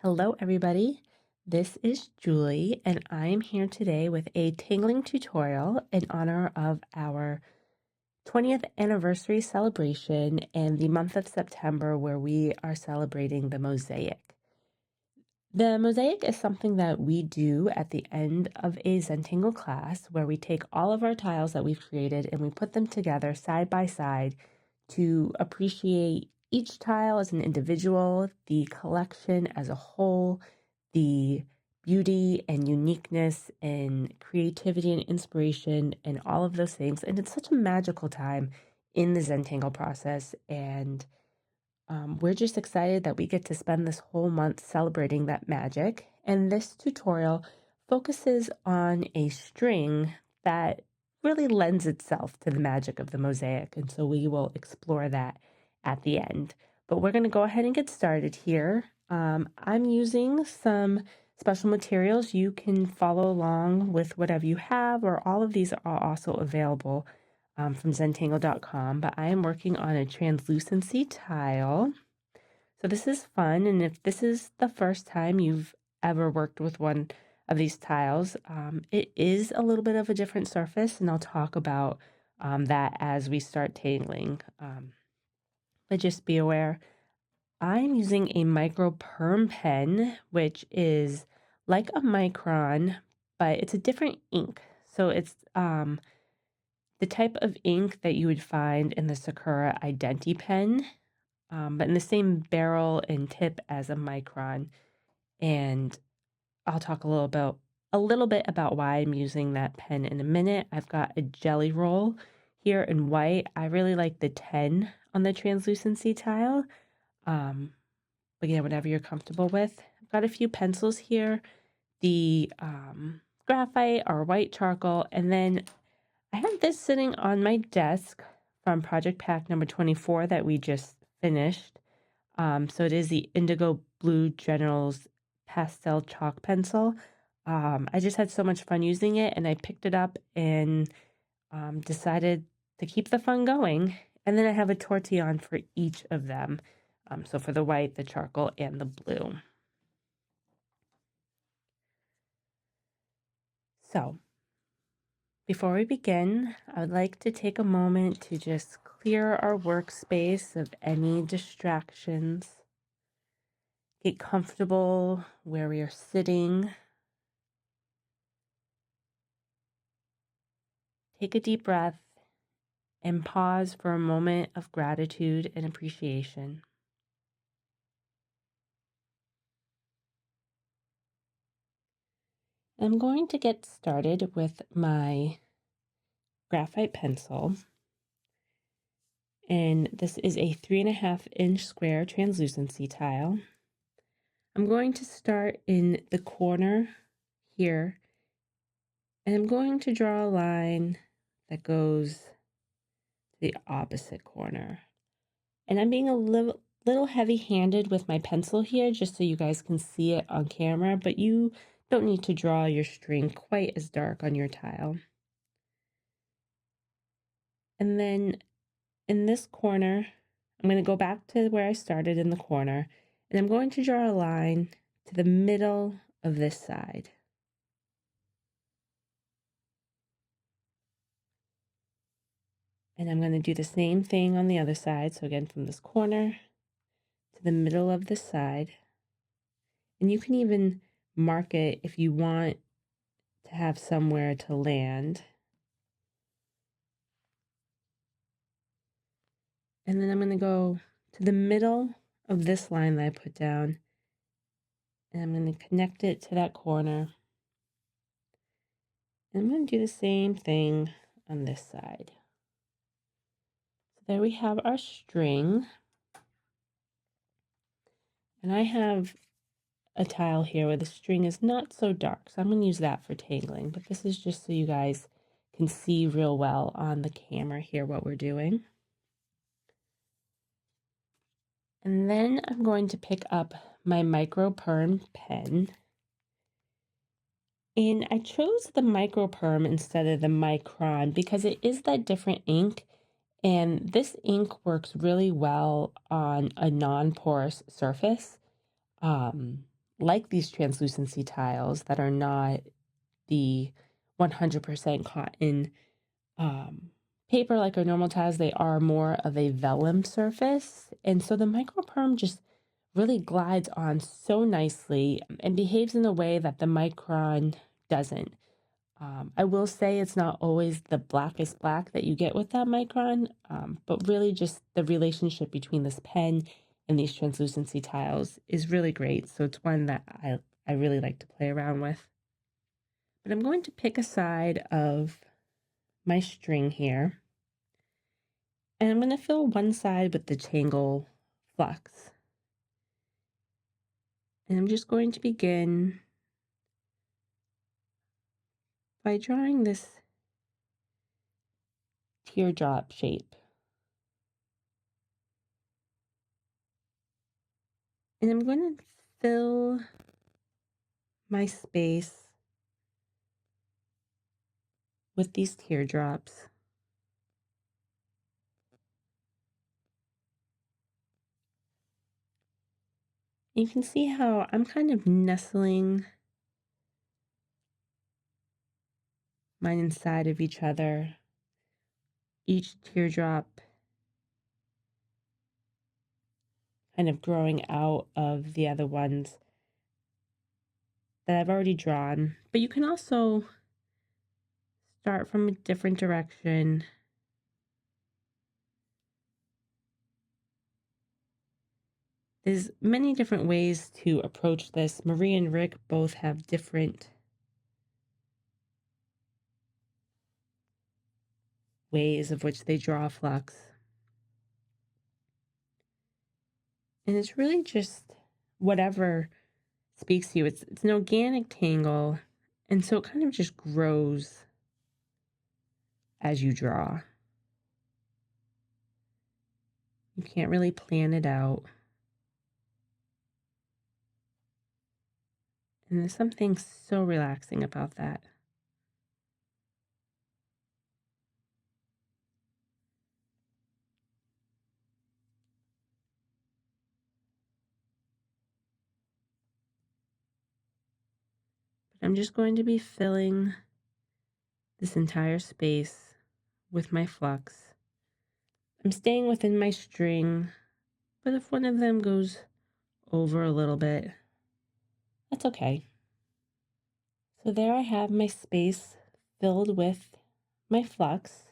Hello everybody, this is Julie and I am here today with a tangling tutorial in honor of our 20th anniversary celebration and the month of September where we are celebrating the mosaic. The mosaic is something that we do at the end of a Zentangle class where we take all of our tiles that we've created and we put them together side by side to appreciate each tile as an individual, the collection as a whole, the beauty and uniqueness and creativity and inspiration and all of those things. And it's such a magical time in the Zentangle process. And we're just excited that we get to spend this whole month celebrating that magic. And this tutorial focuses on a string that really lends itself to the magic of the mosaic. And so we will explore that at the end. But we're going to go ahead and get started here. I'm using some special materials. You can follow along with whatever you have, or all of these are also available from Zentangle.com, but I am working on a translucency tile. So this is fun, and if this is the first time you've ever worked with one of these tiles, it is a little bit of a different surface, and I'll talk about that as we start tangling. But just be aware, I'm using a Microperm pen, which is like a micron, but it's a different ink. So it's the type of ink that you would find in the Sakura Identi pen, but in the same barrel and tip as a micron. And I'll talk a little bit about why I'm using that pen in a minute. I've got a jelly roll here in white. I really like the 10 on the translucency tile. But yeah, whatever you're comfortable with. I've got a few pencils here, the graphite or white charcoal, and then I have this sitting on my desk from project pack number 24 that we just finished. So it is the Indigo Blue General's pastel chalk pencil. I just had so much fun using it, and I picked it up and decided to keep the fun going. And then I have a tortillon for each of them. So for the white, the charcoal, and the blue. So before we begin, I would like to take a moment to just clear our workspace of any distractions. Get comfortable where we are sitting. Take a deep breath and pause for a moment of gratitude and appreciation. I'm going to get started with my graphite pencil. And this is a 3.5-inch square translucency tile. I'm going to start in the corner here, and I'm going to draw a line that goes to the opposite corner. And I'm being a little heavy-handed with my pencil here, just so you guys can see it on camera, but you don't need to draw your string quite as dark on your tile. And then in this corner, I'm going to go back to where I started in the corner, and I'm going to draw a line to the middle of this side. And I'm going to do the same thing on the other side. So again, from this corner to the middle of this side. And you can even mark it if you want to have somewhere to land. And then I'm going to go to the middle of this line that I put down, and I'm going to connect it to that corner. And I'm going to do the same thing on this side. So there we have our string. And I have a tile here where the string is not so dark, so I'm going to use that for tangling, but this is just so you guys can see real well on the camera here what we're doing. And then I'm going to pick up my Microperm pen, and I chose the Microperm instead of the Micron because it is that different ink, and this ink works really well on a non-porous surface. like these translucency tiles that are not the 100% cotton paper like our normal tiles. They are more of a vellum surface. And so the Microperm just really glides on so nicely and behaves in a way that the Micron doesn't. I will say it's not always the blackest black that you get with that Micron, but really just the relationship between this pen and these translucency tiles is really great. So it's one that I really like to play around with. But I'm going to pick a side of my string here, and I'm going to fill one side with the Tangle flux. And I'm just going to begin by drawing this teardrop shape. And I'm going to fill my space with these teardrops. You can see how I'm kind of nestling mine inside of each other. Each teardrop kind of growing out of the other ones that I've already drawn. But you can also start from a different direction. There's many different ways to approach this. Marie and Rick both have different ways of which they draw flux. And it's really just whatever speaks to you. It's an organic tangle, and so it kind of just grows as you draw. You can't really plan it out. And there's something so relaxing about that. But I'm just going to be filling this entire space with my flux. I'm staying within my string, but if one of them goes over a little bit, that's okay. So there I have my space filled with my flux.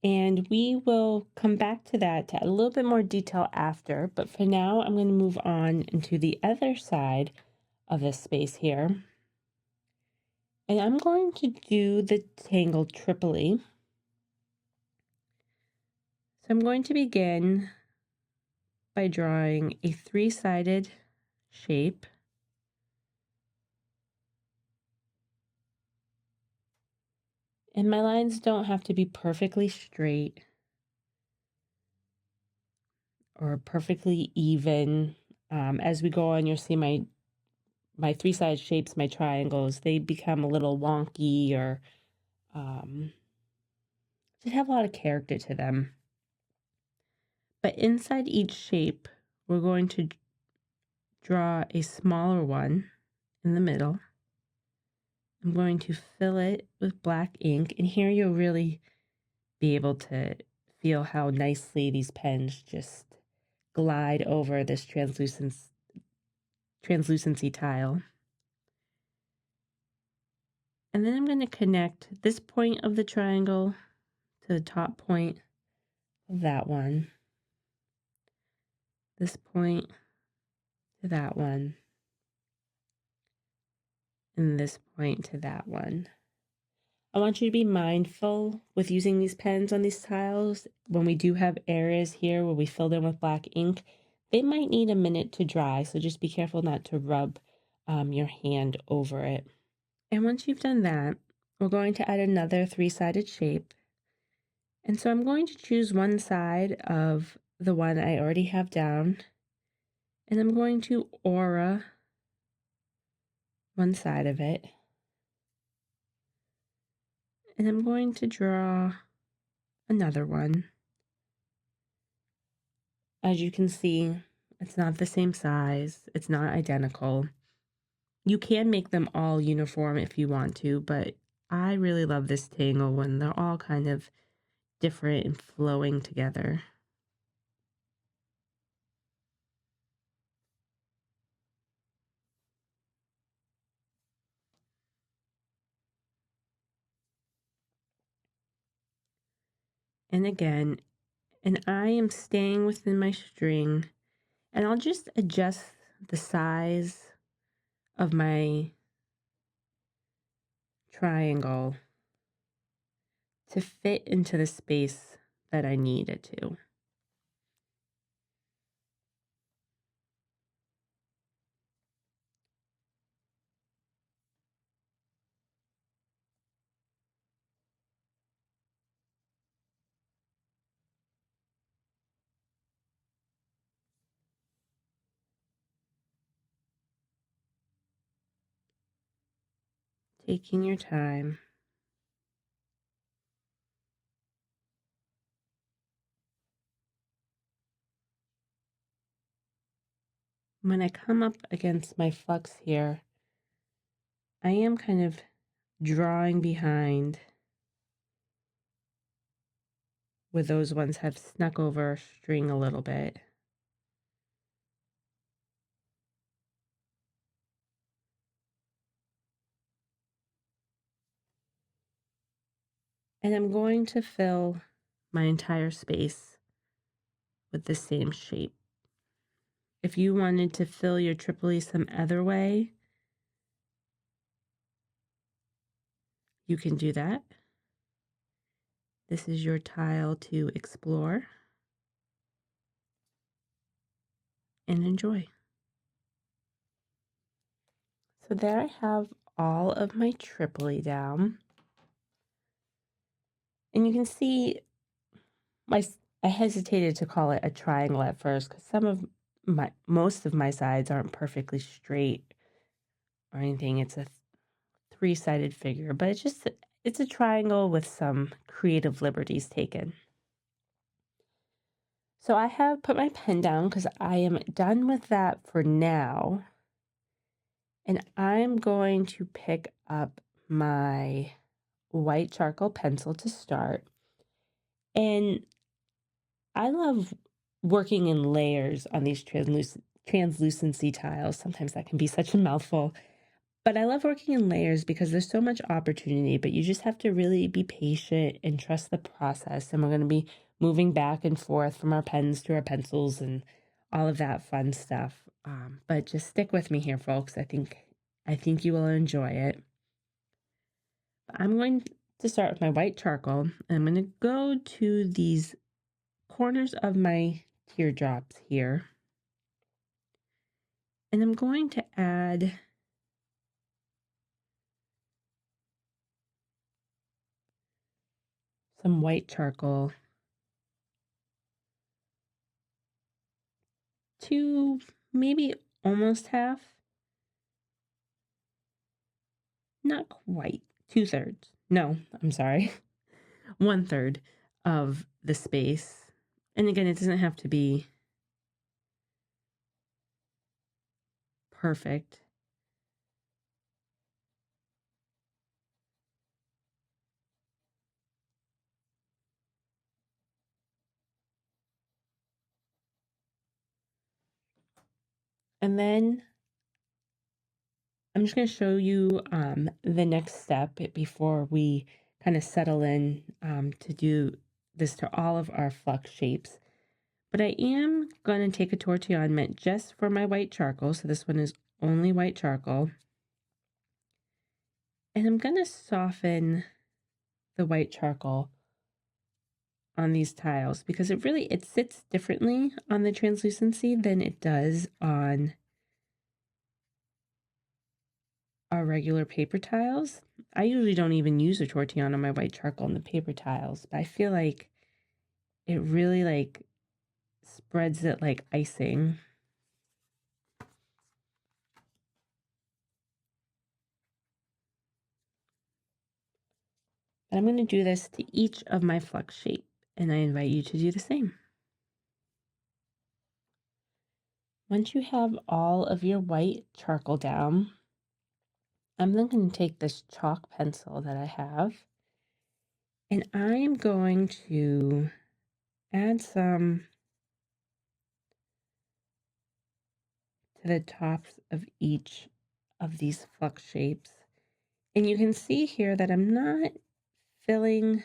And we will come back to that to add a little bit more detail after. But for now, I'm going to move on into the other side of this space here. And I'm going to do the Tangle Tripoli. So I'm going to begin by drawing a three-sided shape. And my lines don't have to be perfectly straight or perfectly even. As we go on, you'll see my three-sided shapes, my triangles, they become a little wonky or just have a lot of character to them. But inside each shape, we're going to draw a smaller one in the middle. I'm going to fill it with black ink, and here you'll really be able to feel how nicely these pens just glide over this translucency tile. And then I'm going to connect this point of the triangle to the top point of that one, this point to that one, and this point to that one. I want you to be mindful with using these pens on these tiles. When we do have areas here where we filled in with black ink, they might need a minute to dry, so just be careful not to rub your hand over it. And once you've done that, we're going to add another three-sided shape. And so I'm going to choose one side of the one I already have down, and I'm going to aura one side of it. And I'm going to draw another one. As you can see, It's not the same size. It's not identical. You can make them all uniform if you want to, but I really love this tangle when they're all kind of different and flowing together. And again, and I am staying within my string, and I'll just adjust the size of my triangle to fit into the space that I need it to. Taking your time. When I come up against my flux here, I am kind of drawing behind where those ones have snuck over string a little bit. And I'm going to fill my entire space with the same shape. If you wanted to fill your Tripoli some other way, you can do that. This is your tile to explore and enjoy. So there I have all of my Tripoli down. And you can see I hesitated to call it a triangle at first because most of my sides aren't perfectly straight or anything. It's a three-sided figure, but it's a triangle with some creative liberties taken. So I have put my pen down because I am done with that for now. And I'm going to pick up my white charcoal pencil to start. And I love working in layers on these translucency tiles. Sometimes that can be such a mouthful. But I love working in layers because there's so much opportunity, but you just have to really be patient and trust the process. And we're going to be moving back and forth from our pens to our pencils and all of that fun stuff. But just stick with me here, folks. I think you will enjoy it. I'm going to start with my white charcoal, and I'm going to go to these corners of my teardrops here. And I'm going to add some white charcoal to maybe almost half. Not quite. 2/3. No, I'm sorry. 1/3 of the space. And again, it doesn't have to be perfect. And then I'm just going to show you the next step before we kind of settle in to do this to all of our flux shapes. But I am going to take a tortillon mint just for my white charcoal. So this one is only white charcoal. And I'm going to soften the white charcoal on these tiles because it sits differently on the translucency than it does on our regular paper tiles. I usually don't even use a tortillon on my white charcoal on the paper tiles, but I feel like it really spreads it like icing. And I'm going to do this to each of my flux shape, and I invite you to do the same. Once you have all of your white charcoal down, I'm then going to take this chalk pencil that I have, and I'm going to add some to the tops of each of these flux shapes. And you can see here that I'm not filling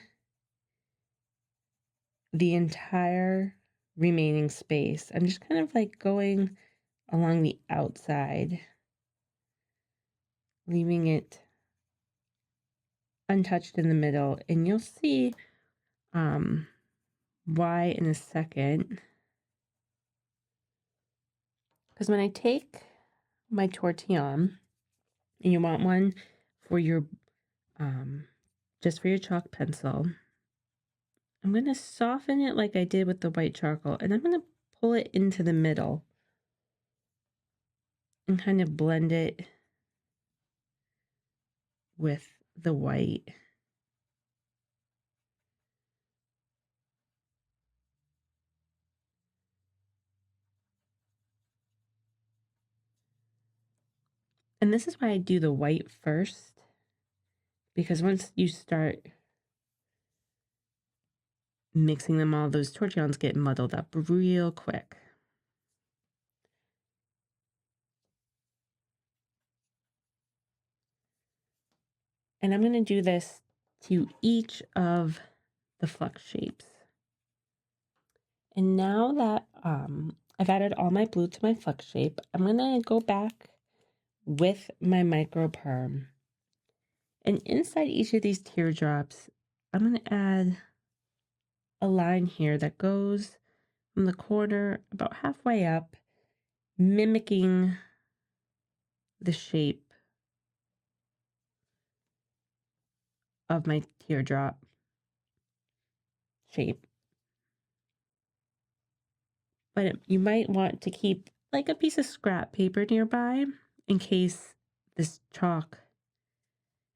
the entire remaining space. I'm just kind of like going along the outside, leaving it untouched in the middle. And you'll see why in a second. Because when I take my tortillon, and you want one for your, just for your chalk pencil, I'm going to soften it like I did with the white charcoal, and I'm going to pull it into the middle and kind of blend it with the white. And this is why I do the white first, because once you start mixing them all, those tortillons get muddled up real quick. And I'm going to do this to each of the flux shapes. And now that I've added all my blue to my flux shape, I'm going to go back with my Microperm. And inside each of these teardrops, I'm going to add a line here that goes from the corner about halfway up, mimicking the shape of my teardrop shape. But you might want to keep like a piece of scrap paper nearby in case this chalk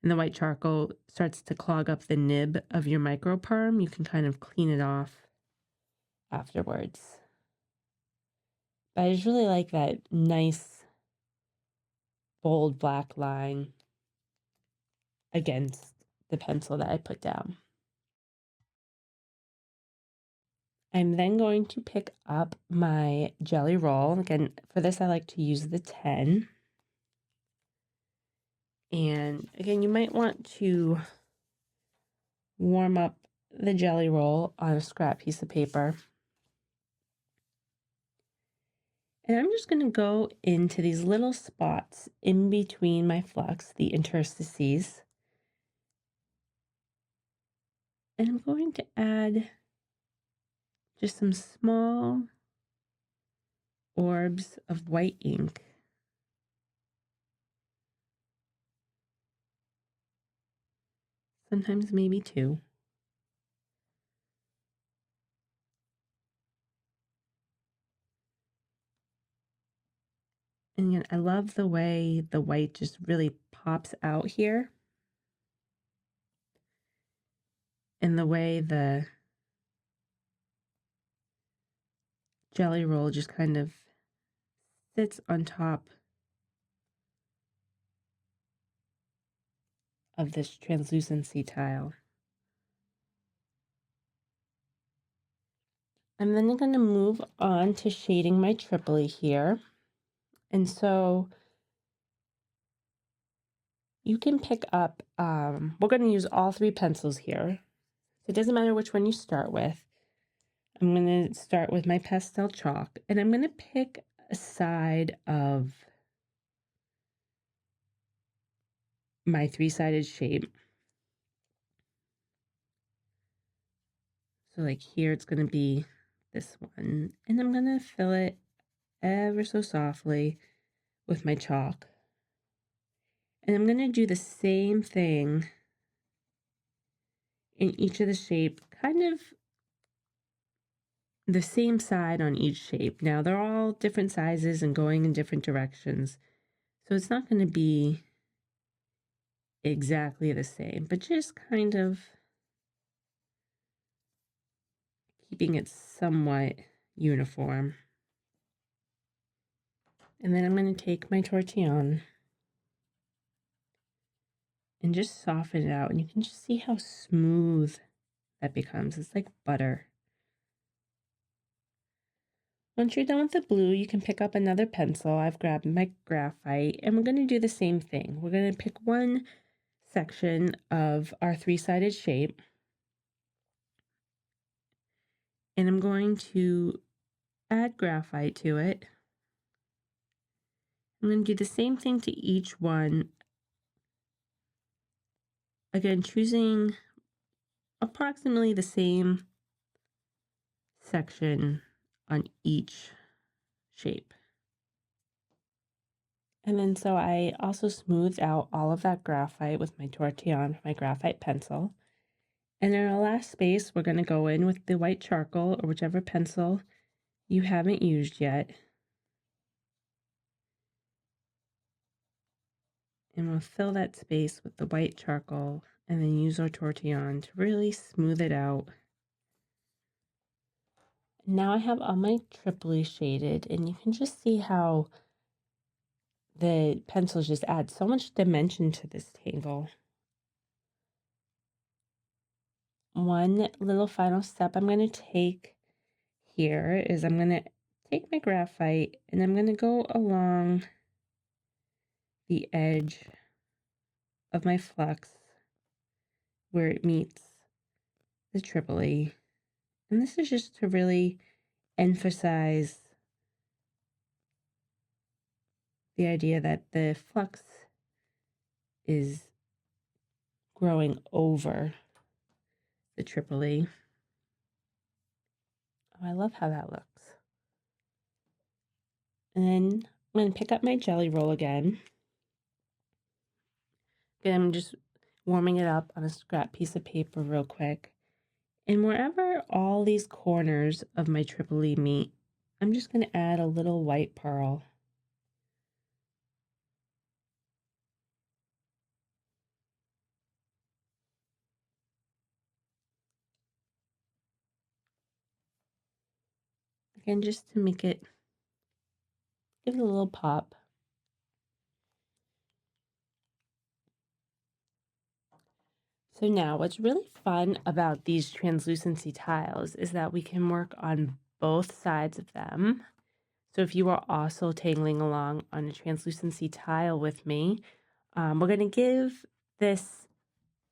and the white charcoal starts to clog up the nib of your Microperm. You can kind of clean it off afterwards. But I just really like that nice bold black line against the pencil that I put down. I'm then going to pick up my jelly roll. Again, for this I like to use the 10. And again, you might want to warm up the jelly roll on a scrap piece of paper. And I'm just going to go into these little spots in between my flux, the interstices. And I'm going to add just some small orbs of white ink. Sometimes maybe two. And again, I love the way the white just really pops out here. And the way the jelly roll just kind of sits on top of this translucency tile. I'm then going to move on to shading my Tripoli here. And so you can pick up, we're going to use all three pencils here. It doesn't matter which one you start with. I'm going to start with my pastel chalk, and I'm going to pick a side of my three-sided shape. So like here, it's going to be this one, and I'm going to fill it ever so softly with my chalk. And I'm going to do the same thing in each of the shape, kind of the same side on each shape. Now, they're all different sizes and going in different directions, so it's not going to be exactly the same, but just kind of keeping it somewhat uniform. And then I'm going to take my tortillon and just soften it out. And you can just see how smooth that becomes. It's like butter. Once you're done with the blue, you can pick up another pencil. I've grabbed my graphite, and we're going to do the same thing. We're going to pick one section of our three-sided shape, and I'm going to add graphite to it. I'm going to do the same thing to each one. Again, choosing approximately the same section on each shape. And then so I also smoothed out all of that graphite with my tortillon, my graphite pencil. And in our last space, we're going to go in with the white charcoal or whichever pencil you haven't used yet. And we'll fill that space with the white charcoal and then use our tortillon to really smooth it out. Now I have all my triply shaded, and you can just see how the pencils just add so much dimension to this tangle. One little final step I'm going to take here is I'm going to take my graphite and I'm going to go along the edge of my flux where it meets the triply. And this is just to really emphasize the idea that the flux is growing over the triply. Oh, I love how that looks. And then I'm going to pick up my jelly roll again. Again, I'm just warming it up on a scrap piece of paper real quick. And wherever all these corners of my triply meet, I'm just going to add a little white pearl. Again, just to make it, give it a little pop. So now what's really fun about these translucency tiles is that we can work on both sides of them. So if you are also tangling along on a translucency tile with me, we're going to give this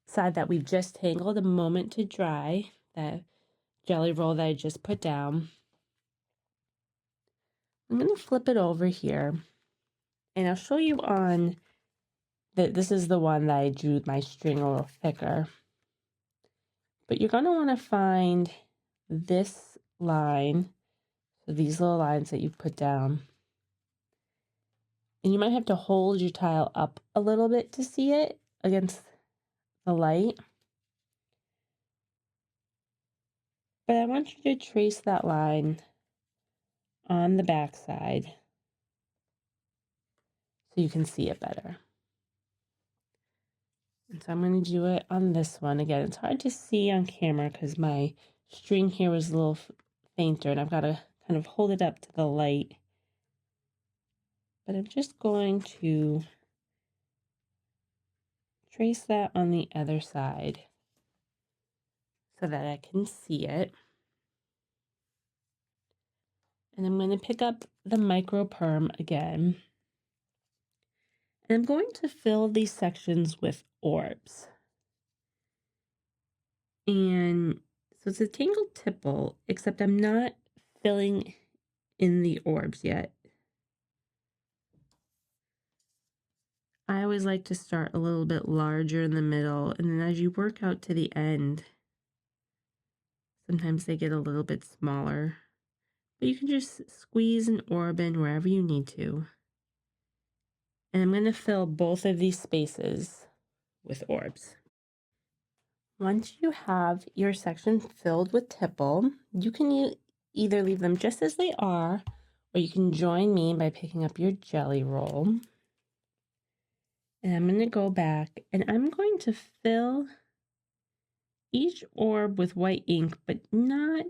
side that we've just tangled a moment to dry, that jelly roll that I just put down. I'm going to flip it over here, and I'll show you on this is the one that I drew my string a little thicker. But you're going to want to find this line, so these little lines that you've put down. And you might have to hold your tile up a little bit to see it against the light. But I want you to trace that line on the back side so you can see it better. And so I'm going to do it on this one. Again, it's hard to see on camera because my string here was a little fainter and I've got to kind of hold it up to the light. But I'm just going to trace that on the other side so that I can see it. And I'm going to pick up the Microperm again. And I'm going to fill these sections with orbs. And so it's a tangled tipple, except I'm not filling in the orbs yet. I always like to start a little bit larger in the middle, and then as you work out to the end, sometimes they get a little bit smaller. But you can just squeeze an orb in wherever you need to. And I'm going to fill both of these spaces with orbs. Once you have your section filled with tipple, you can either leave them just as they are, or you can join me by picking up your jelly roll. And I'm going to go back and I'm going to fill each orb with white ink, but not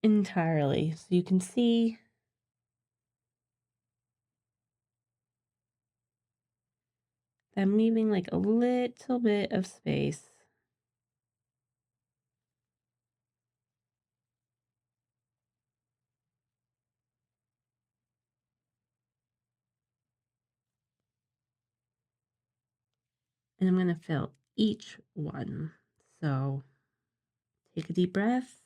entirely. So you can see I'm leaving like a little bit of space. And I'm going to fill each one. So take a deep breath,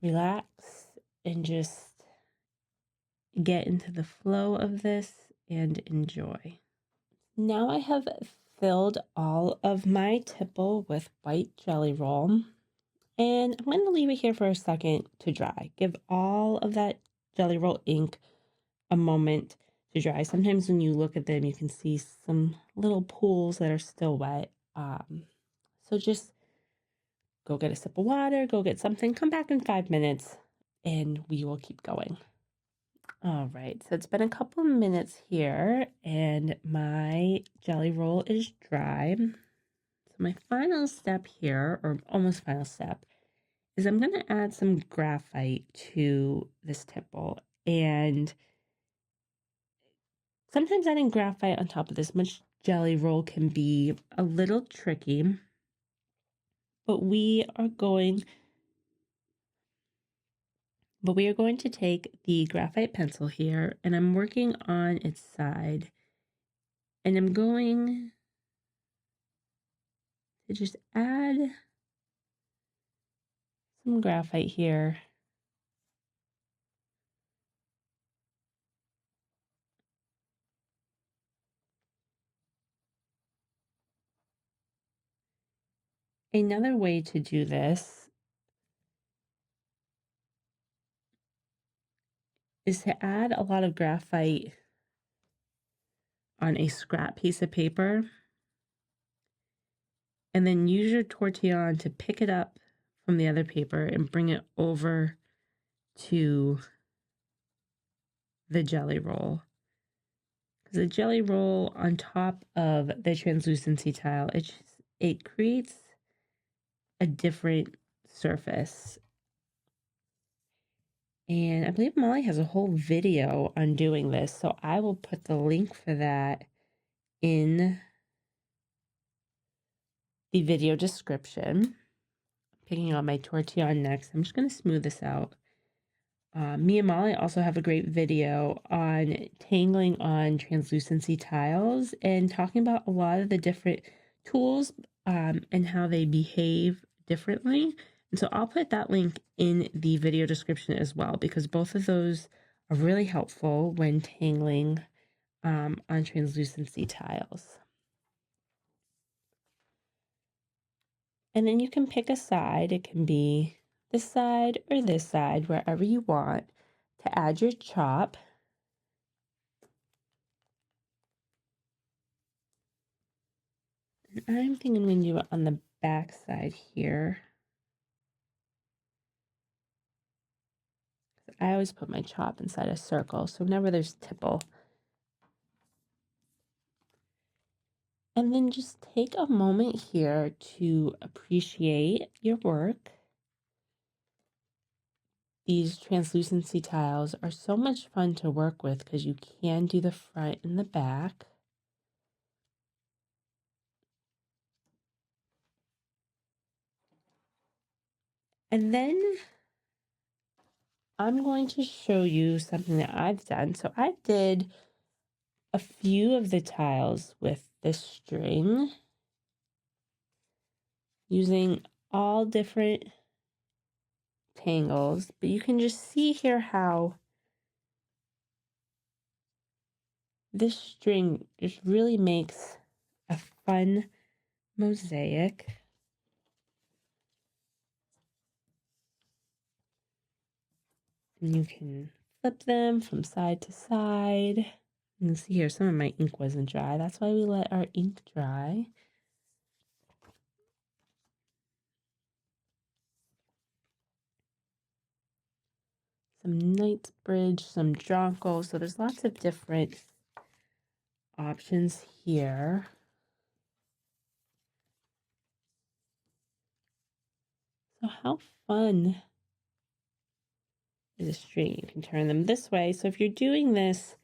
relax, and just get into the flow of this and enjoy. Now I have filled all of my tipple with white jelly roll, and I'm going to leave it here for a second to dry. Give all of that jelly roll ink a moment to dry. Sometimes when you look at them, you can see some little pools that are still wet. So just go get a sip of water, go get something, come back in 5 minutes, and we will keep going. All right, so it's been a couple of minutes here, and my jelly roll is dry. So my final step here, or almost final step, is I'm going to add some graphite to this tipple. And sometimes adding graphite on top of this much jelly roll can be a little tricky, but we are going to take the graphite pencil here, and I'm working on its side, and I'm going to just add some graphite here. Another way to do this is to add a lot of graphite on a scrap piece of paper, and then use your tortillon to pick it up from the other paper and bring it over to the jelly roll. Because the jelly roll on top of the translucency tile, it creates a different surface. And I believe Molly has a whole video on doing this, so I will put the link for that in the video description. Picking on my tortillon next. I'm just going to smooth this out. Me and Molly also have a great video on tangling on translucency tiles and talking about a lot of the different tools and how they behave differently. And so I'll put that link in the video description as well, because both of those are really helpful when tangling on translucency tiles. And then you can pick a side. It can be this side or this side, wherever you want, to add your chop. And I'm thinking I'm going to do it on the back side here. I always put my chop inside a circle, so whenever there's tipple. And then just take a moment here to appreciate your work. These translucency tiles are so much fun to work with because you can do the front and the back. And then I'm going to show you something that I've done. So I did a few of the tiles with this string using all different tangles, but you can just see here how this string just really makes a fun mosaic. And you can flip them from side to side. You can see here some of my ink wasn't dry. That's why we let our ink dry. Some Knightsbridge, some Jonquil. So there's lots of different options here. So how fun is a string? You can turn them this way. So if you're doing this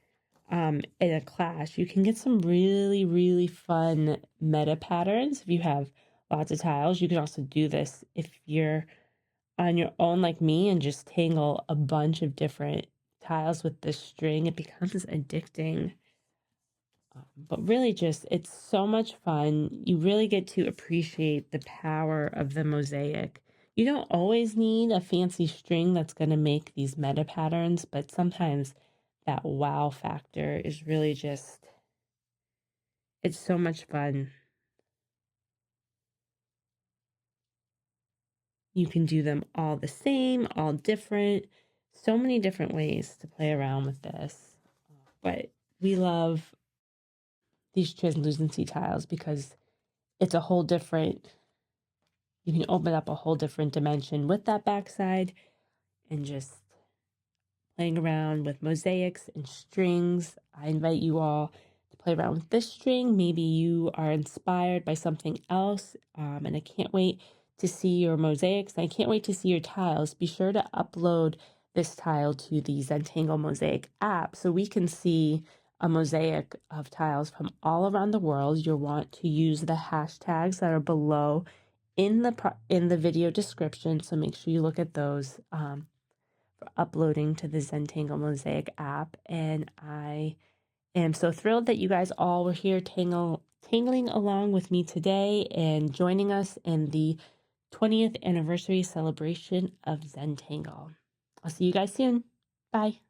in a class, you can get some really, really fun meta patterns. If you have lots of tiles, you can also do this if you're on your own like me and just tangle a bunch of different tiles with this string. It becomes addicting. But really just, it's so much fun. You really get to appreciate the power of the mosaic. You don't always need a fancy string that's going to make these meta patterns, but sometimes that wow factor is really just, it's so much fun. You can do them all the same, all different, so many different ways to play around with this. But we love these translucency tiles because it's a whole different, you can open up a whole different dimension with that backside and just playing around with mosaics and strings. I invite you all to play around with this string. Maybe you are inspired by something else, and I can't wait to see your mosaics. I can't wait to see your tiles. Be sure to upload this tile to the Zentangle Mosaic App so we can see a mosaic of tiles from all around the world. You'll want to use the hashtags that are below in the video description, so make sure you look at those for uploading to the Zentangle Mosaic App. And I am so thrilled that you guys all were here tangling along with me today and joining us in the 20th anniversary celebration of Zentangle. I'll see you guys soon. Bye.